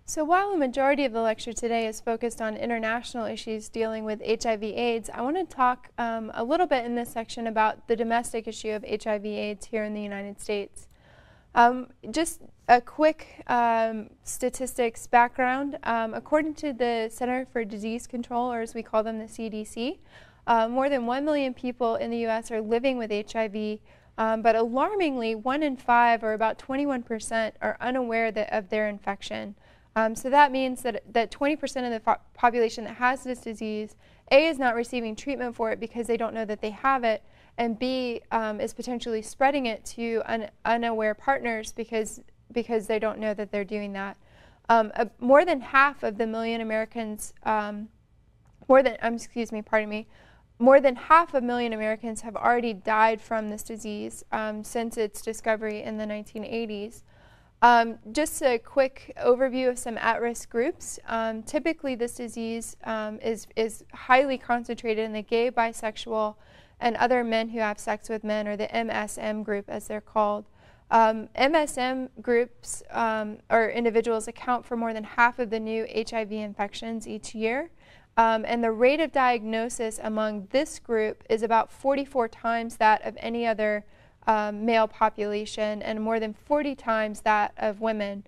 So while a majority of the lecture today is focused on international issues dealing with HIV/AIDS, I want to talk a little bit in this section about the domestic issue of HIV/AIDS here in the United States. Just a quick statistics background. According to the Center for Disease Control, or as we call them, the CDC, more than 1 million people in the U.S. are living with HIV, but alarmingly, 1 in 5, or about 21%, are unaware of their infection. So that means that 20% of the population that has this disease, A, is not receiving treatment for it because they don't know that they have it, and B, is potentially spreading it to unaware partners because they don't know that they're doing that. More than half of the million Americans, more than half a million Americans have already died from this disease since its discovery in the 1980s. Just a quick overview of some at-risk groups. Typically this disease is highly concentrated in the gay, bisexual, and other men who have sex with men, or the MSM group as they're called. MSM groups or individuals account for more than half of the new HIV infections each year. And the rate of diagnosis among this group is about 44 times that of any other male population, and more than 40 times that of women.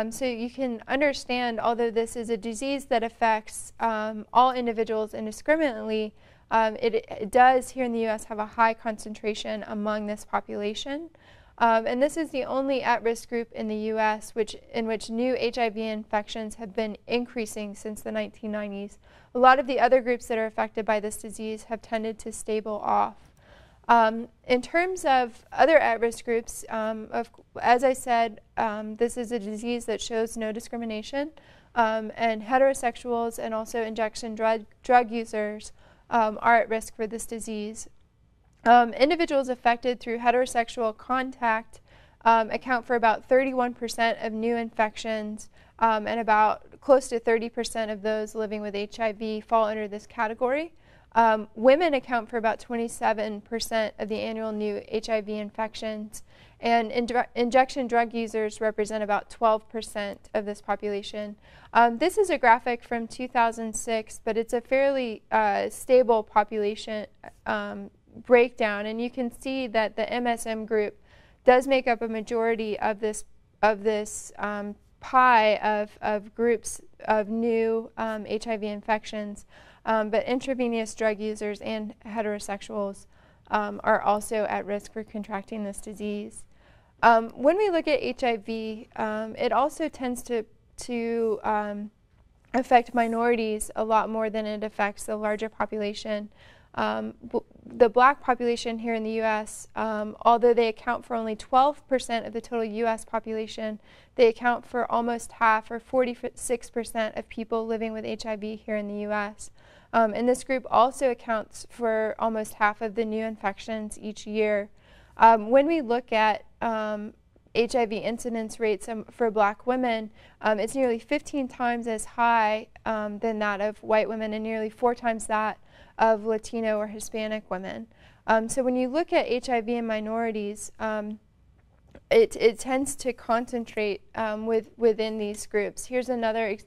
So you can understand, although this is a disease that affects all individuals indiscriminately, it does here in the U.S. have a high concentration among this population. And this is the only at-risk group in the U.S. in which new HIV infections have been increasing since the 1990s. A lot of the other groups that are affected by this disease have tended to stable off. In terms of other at-risk groups, as I said, this is a disease that shows no discrimination, and heterosexuals and also injection drug users are at risk for this disease. Individuals affected through heterosexual contact account for about 31% of new infections, and about close to 30% of those living with HIV fall under this category. Women account for about 27% of the annual new HIV infections, and injection drug users represent about 12% of this population. This is a graphic from 2006, but it's a fairly stable population breakdown, and you can see that the MSM group does make up a majority of this pie of groups of new HIV infections. But intravenous drug users and heterosexuals are also at risk for contracting this disease. When we look at HIV, it also tends to affect minorities a lot more than it affects the larger population. The black population here in the U.S., although they account for only 12% of the total U.S. population, they account for almost half, or 46% of people living with HIV here in the U.S. And this group also accounts for almost half of the new infections each year. When we look at HIV incidence rates for black women, it's nearly 15 times as high than that of white women, and nearly 4 times that of Latino or Hispanic women. So when you look at HIV in minorities, it tends to concentrate within these groups. Here's another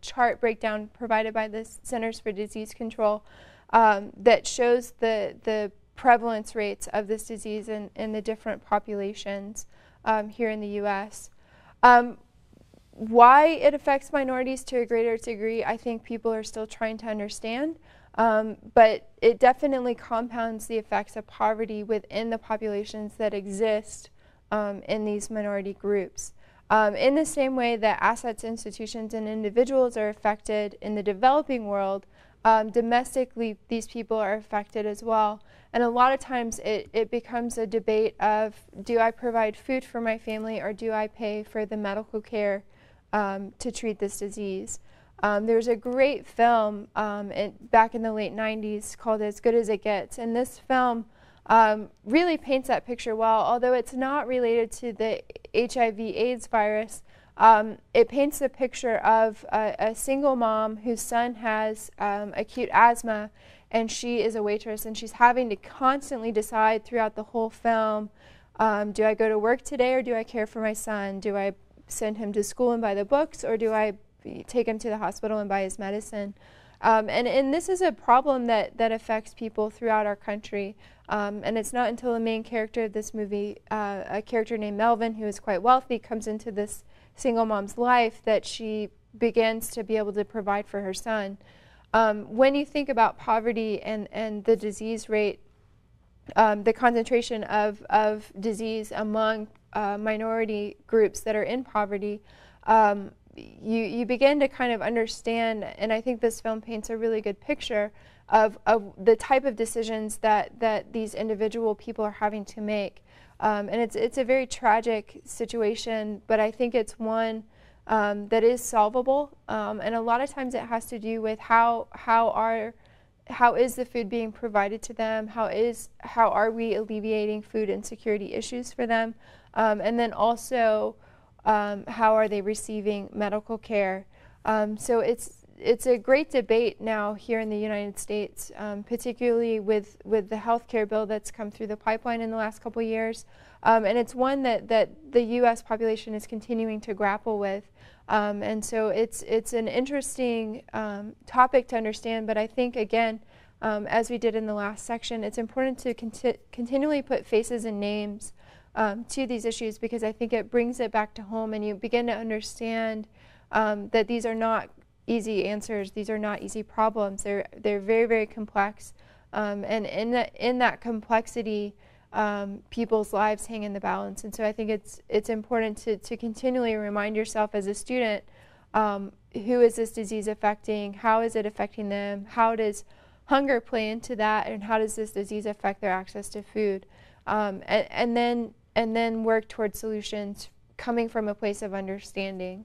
chart breakdown provided by the Centers for Disease Control that shows the prevalence rates of this disease in the different populations here in the U.S. Why it affects minorities to a greater degree, I think people are still trying to understand. But it definitely compounds the effects of poverty within the populations that exist in these minority groups. In the same way that assets, institutions, and individuals are affected in the developing world, domestically these people are affected as well. And a lot of times it becomes a debate of, do I provide food for my family, or do I pay for the medical care to treat this disease? There's a great film back in the late 90s called As Good as It Gets, and this film really paints that picture well. Although it's not related to the HIV/AIDS virus, it paints a picture of a single mom whose son has acute asthma, and she is a waitress, and she's having to constantly decide throughout the whole film, do I go to work today, or do I care for my son? Do I send him to school and buy the books, or do I take him to the hospital and buy his medicine? And this is a problem that affects people throughout our country. And it's not until the main character of this movie, a character named Melvin, who is quite wealthy, comes into this single mom's life that she begins to be able to provide for her son. When you think about poverty and the disease rate, the concentration of disease among minority groups that are in poverty, you begin to kind of understand, and I think this film paints a really good picture of the type of decisions that these individual people are having to make. And it's a very tragic situation, but I think it's one that is solvable. And a lot of times it has to do with how is the food being provided to them? How are we alleviating food insecurity issues for them? And then also, how are they receiving medical care? So it's a great debate now here in the United States, particularly with the health care bill that's come through the pipeline in the last couple of years. And it's one that the U.S. population is continuing to grapple with. And so it's an interesting topic to understand, but I think, again, as we did in the last section, it's important to continually put faces and names to these issues, because I think it brings it back to home, and you begin to understand that these are not easy answers. These are not easy problems. They're very, very complex, and in that complexity, people's lives hang in the balance. And so I think it's important to continually remind yourself as a student, who is this disease affecting? How is it affecting them? How does hunger play into that? And how does this disease affect their access to food? And then work towards solutions coming from a place of understanding.